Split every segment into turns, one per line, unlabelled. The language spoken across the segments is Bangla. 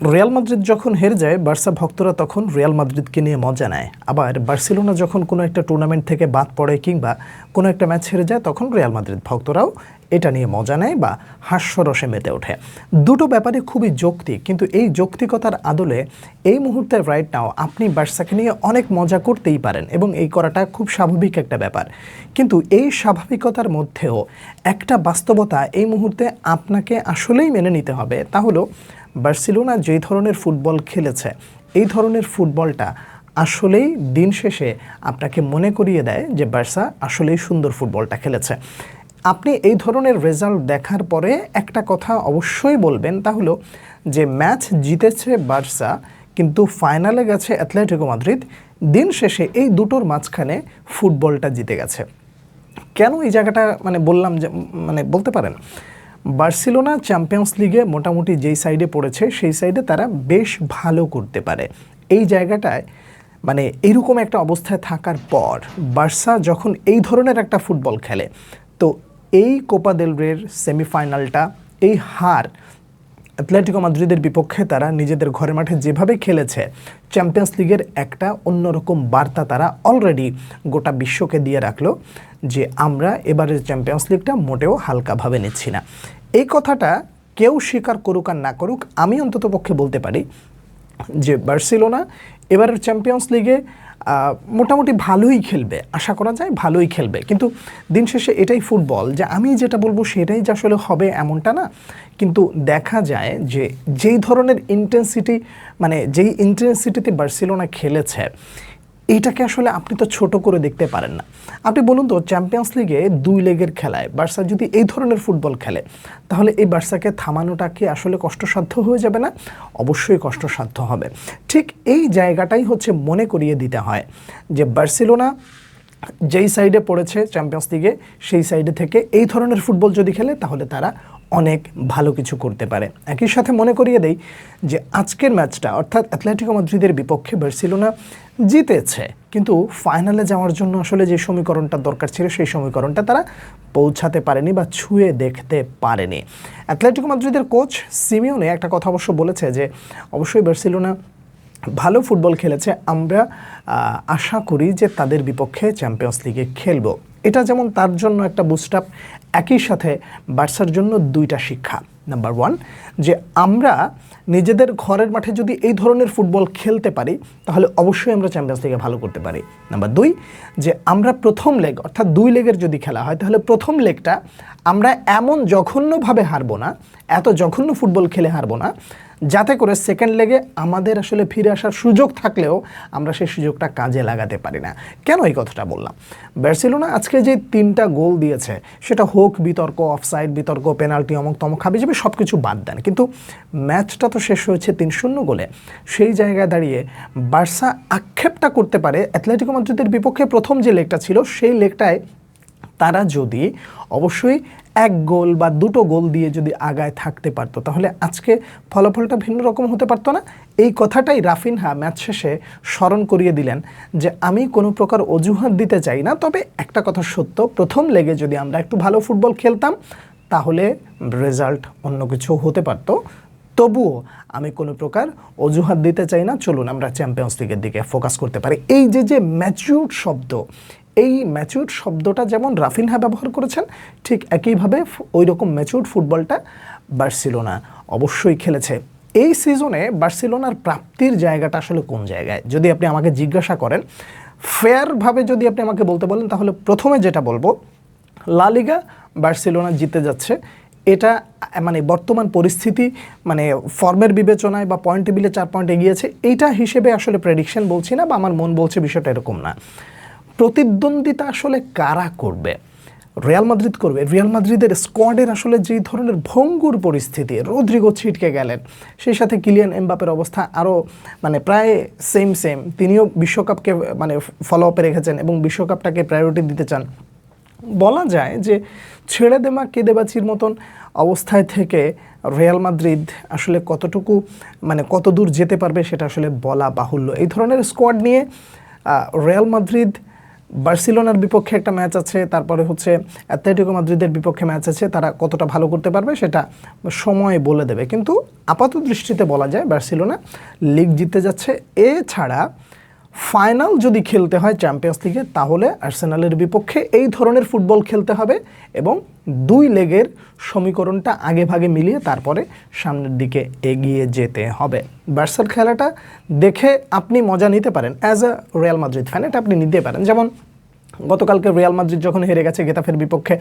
রিয়াল মাদ্রিদ যখন হেরে যায় বার্সা ভক্তরা তখন রিয়াল মাদ্রিদকে নিয়ে মজা নেয়, আবার বার্সেলোনা যখন কোনো একটা টুর্নামেন্ট থেকে বাদ পড়ে কিংবা কোনো একটা ম্যাচ হেরে যায় তখন রিয়াল মাদ্রিদ ভক্তরাও এটা নিয়ে মজা নেয় বা হাস্যরসে মেতে ওঠে। দুটো ব্যাপারে খুবই যৌক্তিক, কিন্তু এই যৌক্তিকতার আদলে এই মুহূর্তে রাইট নাও আপনি বার্সাকে নিয়ে অনেক মজা করতেই পারেন এবং এই করাটা খুব স্বাভাবিক একটা ব্যাপার। কিন্তু এই স্বাভাবিকতার মধ্যেও একটা বাস্তবতা এই মুহূর্তে আপনাকে আসলেই মেনে নিতে হবে, তা হলো বার্সেলোনা যেই ধরনের ফুটবল খেলেছে এই ধরনের ফুটবলটা আসলেই দিন শেষে আপনাকে মনে করিয়ে দেয় যে বার্সা আসলেই সুন্দর ফুটবলটা খেলেছে। আপনি এই ধরনের রেজাল্ট দেখার পরে একটা কথা অবশ্যই বলবেন, তা হলো যে ম্যাচ জিতেছে বার্সা কিন্তু ফাইনালে গেছে অ্যাথলেটিকো মাদ্রিদ। দিন শেষে এই দুটোর মাঝখানে ফুটবলটা জিতে গেছে। কেন এই জায়গাটা বললাম যে বলতে পারেন বার্সেলোনা চ্যাম্পিয়ন্স লিগে মোটামুটি যেই সাইডে পড়েছে সেই সাইডে তারা বেশ ভালো করতে পারে। এই জায়গাটায় এইরকম একটা অবস্থায় থাকার পর বার্সা যখন এই ধরনের একটা ফুটবল খেলে, তো এই কোপা দেল রের সেমিফাইনালটা, এই হার অ্যাথলেটিকো মাদ্রিদের বিপক্ষে তারা নিজেদের ঘরের মাঠে যেভাবে খেলেছে, চ্যাম্পিয়ন্স লিগের একটা অন্যরকম বার্তা তারা অলরেডি গোটা বিশ্বকে দিয়ে রাখলো যে আমরা এবারের চ্যাম্পিয়ন্স লিগটা মোটেও হালকাভাবে নিচ্ছি না। এই কথাটা কেউ স্বীকার করুক আর না করুক, আমি অন্ততপক্ষে বলতে পারি যে বার্সেলোনা এবারের চ্যাম্পিয়ন্স লিগে মোটামুটি ভালোই খেলবে, আশা করা যায় ভালোই খেলবে। কিন্তু দিন শেষে এটাই ফুটবল, যে আমি যেটা বলবো সেটাই যে আসলে হবে এমনটা না। কিন্তু দেখা যায় যে যেই ধরনের যেই ইন্টেন্সিটিতে বার্সেলোনা খেলেছে এইটাকে আসলে আপনি তো ছোট করে দেখতে পারেন না। আপনি বলুন তো চ্যাম্পিয়ন্স লিগে 2 লেগের খেলায় বার্সা যদি এই ধরনের ফুটবল খেলে তাহলে এই বার্সাকে থামানোটা কি আসলে কষ্টসাধ্য হয়ে যাবে না? অবশ্যই কষ্টসাধ্য হবে। ঠিক এই জায়গাটাই হচ্ছে মনে করিয়ে দিতে হয় যে বার্সেলোনা যেই সাইডে পড়েছে চ্যাম্পিয়ন্স লিগে সেই সাইডে থেকে এই ধরনের ফুটবল যদি খেলে তাহলে তারা অনেক ভালো কিছু করতে পারে। একই সাথে মনে করিয়ে দেই যে আজকের ম্যাচটা অর্থাৎ অ্যাথলেটিকো মাদ্রিদের বিপক্ষে বার্সেলোনা জিতেছে, কিন্তু ফাইনালে যাওয়ার জন্য আসলে যে সমীকরণটা দরকার ছিল সেই সমীকরণটা তারা পৌঁছাতে পারেনি বা ছুঁয়ে দেখতে পারেনি। অ্যাথলেটিকো মাদ্রিদের কোচ সিমিওনে একটা কথা অবশ্য বলেছে যে অবশ্যই বার্সেলোনা ভালো ফুটবল খেলেছে, আমরা আশা করি যে তাদের বিপক্ষে চ্যাম্পিয়ন্স লিগে খেলবো। এটা যেমন তার জন্য একটা বুস্ট আপ, একই সাথে বার্সার জন্য 2টা শিক্ষা। নাম্বার 1, যে আমরা নিজেদের ঘরের মাঠে যদি এই ধরনের ফুটবল খেলতে পারি তাহলে অবশ্যই আমরা চ্যাম্পিয়ন্স লিগে ভালো করতে পারি। নাম্বার 2, যে আমরা প্রথম লেগ অর্থাৎ 2 লেগের যদি খেলা হয় তাহলে প্রথম লেগটা আমরা এমন জঘন্যভাবে হারবো না, এত জঘন্য ফুটবল খেলে হারবো না যাতে করে সেকেন্ড লেগে আমাদের আসলে ফিরে আসার সুযোগ থাকলেও আমরা সেই সুযোগটা কাজে লাগাতে পারি না। কেন এই কথাটা বললাম? বার্সেলোনা আজকে যে 3টা গোল দিয়েছে সেটা হোক বিতর্ক, অফসাইড বিতর্ক, পেনাল্টি, অমুক তমক খাবি যাবে সব কিছু বাদ দেন, কিন্তু ম্যাচটা তো শেষ হয়েছে 3-0 গোলে। সেই জায়গায় দাঁড়িয়ে বার্সা আক্ষেপটা করতে পারে অ্যাথলেটিকো মাদ্রিদের বিপক্ষে প্রথম যে লেগটা ছিল সেই লেগটায় তারা যদি অবশ্যই 1 গোল বা 2টো গোল দিয়ে যদি আগায় থাকতে পারতো তাহলে আজকে ফলাফলটা ভিন্ন রকম হতে পারতো না। এই কথাটাই রাফিনহা ম্যাচ শেষে স্মরণ করিয়ে দিলেন যে আমি কোনো প্রকার অজুহাত দিতে চাই না, তবে একটা কথা সত্য, প্রথম লেগে যদি আমরা একটু ভালো ফুটবল খেলতাম তাহলে রেজাল্ট অন্য কিছু হতে পারতো, তবুও আমি কোনো প্রকার অজুহাত দিতে চাই না, চলুন আমরা চ্যাম্পিয়ন্স লিগের দিকে ফোকাস করতে পারি। এই যে ম্যাচিউরড শব্দ, এই ম্যাচিউরড শব্দটা যেমন রাফিনহা ব্যবহার করেছেন ঠিক একইভাবে ওই রকম ম্যাচিউরড ফুটবলটা বার্সেলোনা অবশ্যই খেলেছে। এই সিজনে বার্সেলোনার প্রাপ্তির জায়গাটা আসলে কোন জায়গায় যদি আপনি আমাকে জিজ্ঞাসা করেন, ফেয়ারভাবে যদি আপনি আমাকে বলতে বলেন তাহলে প্রথমে যেটা বলবো লা লিগা বার্সেলোনা জিতে যাচ্ছে। এটা বর্তমান পরিস্থিতি ফর্মের বিবেচনায় বা পয়েন্ট টেবিলে 4 পয়েন্ট এগিয়েছে এইটা হিসেবে আসলে প্রেডিকশন বলছি না, বা আমার মন বলছে বিষয়টা এরকম না। প্রতিদ্বন্দ্বিতা আসলে কারা করবে? রিয়াল মাদ্রিদ করবে। রিয়াল মাদ্রিদের স্কোয়াডের আসলে যেই ধরনের ভঙ্গুর পরিস্থিতি, রদ্রিগো ছিটকে গেলেন, সেই সাথে কিলিয়ান এমবাপের অবস্থা আরও প্রায় সেম। তিনিও বিশ্বকাপকে ফলো আপে রেখেছেন এবং বিশ্বকাপটাকে প্রায়োরিটি দিতে চান। বলা যায় যে ছেড়ে দেমা কেঁদে বাঁচির মতন অবস্থায় থেকে রিয়াল মাদ্রিদ আসলে কতটুকু কত দূর যেতে পারবে সেটা আসলে বলা বাহুল্য। এই ধরনের স্কোয়াড নিয়ে রিয়াল মাদ্রিদ বার্সেলোনার বিপক্ষে একটা ম্যাচ আছে, তারপরে হচ্ছে অ্যাটলেটিকো মাদ্রিদের বিপক্ষে ম্যাচ আছে, তারা কতটা ভালো করতে পারবে সেটা সময় বলে দেবে। কিন্তু আপাত দৃষ্টিতে বলা যায় বার্সেলোনা লিগ জিততে যাচ্ছে। এছাড়া ফাইনাল যদি খেলতে হয় চ্যাম্পিয়ন্স লিগে, তাহলে আর্সেনালের বিপক্ষে এই ধরনের ফুটবল খেলতে হবে এবং 2 লেগের সমীকরণটা আগে ভাগে মিলিয়ে তারপরে সামনের দিকে এগিয়ে যেতে হবে। বার্সার খেলাটা দেখে আপনি মজা নিতে পারেন as a Real Madrid fan, এটা আপনি নিতে পারেন। যেমন গতকালকে রিয়াল মাদ্রিদ যখন হেরে গেছে গেতাফের বিপক্ষে,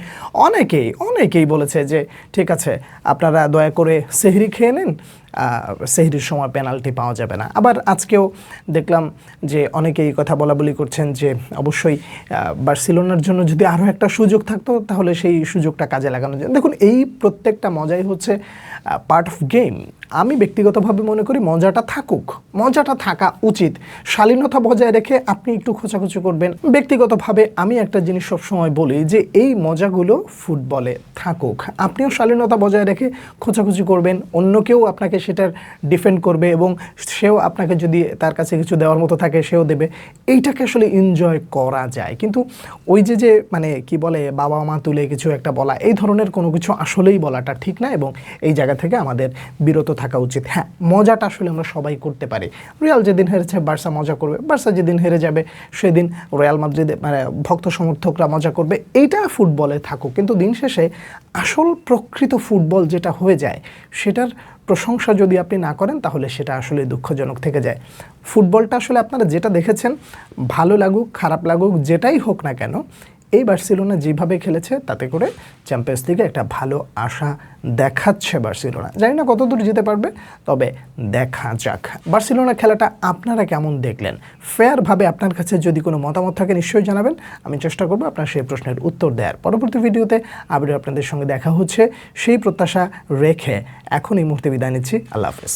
অনেকেই বলেছে যে ঠিক আছে আপনারা দয়া করে সেহরি খেয়ে নিন, সেহরির সময় পেনাল্টি পাওয়া যাবে না। আবার আজকেও দেখলাম যে অনেকেই কথা বলাবলি করছেন যে অবশ্যই বার্সেলোনার জন্য যদি আরও একটা সুযোগ থাকতো তাহলে সেই সুযোগটা কাজে লাগানো যায়। দেখুন, এই প্রত্যেকটা মজাই হচ্ছে পার্ট অফ গেম। আমি ব্যক্তিগতভাবে মনে করি মজাটা থাকুক, মজাটা থাকা উচিত। শালীনতা বজায় রেখে আপনি একটু খোঁচাখুচি করবেন। ব্যক্তিগতভাবে আমি একটা জিনিস সবসময় বলি যে এই মজাগুলো ফুটবলে থাকুক, আপনিও শালীনতা বজায় রেখে খোঁচাখুচি করবেন, অন্য কেউ আপনাকে সেটার ডিফেন্ড করবে এবং সেও আপনাকে যদি তার কাছে কিছু দেওয়ার মতো থাকে সেও দেবে। এইটাকে আসলে এনজয় করা যায়। কিন্তু ওই যে মানে কি বলে বাবা মা তুলে কিছু একটা বলা, এই ধরনের কোনো কিছু আসলেই বলাটা ঠিক না এবং এই জায়গা থেকে আমাদের বিরত থাকা উচিত। হ্যাঁ, মজাটা আসলে আমরা সবাই করতে পারি। রিয়াল যেদিন হেরেছে বার্সা মজা করবে, বার্সা যেদিন হেরে যাবে সেদিন রিয়াল মাদ্রিদ মানে ভক্ত সমর্থকরা মজা করবে। এইটা ফুটবলে থাকুক, কিন্তু দিন শেষে আসল প্রকৃত ফুটবল যেটা হয়ে যায় সেটার প্রশংসা যদি আপনি না করেন তাহলে সেটা আসলে দুঃখজনক থেকে যায়। ফুটবলটা আসলে আপনারা যেটা দেখেছেন, ভালো লাগুক খারাপ লাগুক যেটাই হোক না কেন, এই বার্সেলোনা যেভাবে খেলেছে তাতে করে চ্যাম্পিয়ন্স লিগে একটা ভালো আশা দেখাচ্ছে বার্সেলোনা। জানি না কতদূর যেতে পারবে, তবে দেখা যাক। বার্সেলোনা খেলাটা আপনারা কেমন দেখলেন? ফেয়ারভাবে আপনার কাছে যদি কোনো মতামত থাকে নিশ্চয়ই জানাবেন, আমি চেষ্টা করবো আপনার সেই প্রশ্নের উত্তর দেওয়ার। পরবর্তী ভিডিওতে আবারও আপনাদের সঙ্গে দেখা হচ্ছে সেই প্রত্যাশা রেখে এখন এই মুহূর্তে বিদায় নিচ্ছি। আল্লাহ হাফেজ।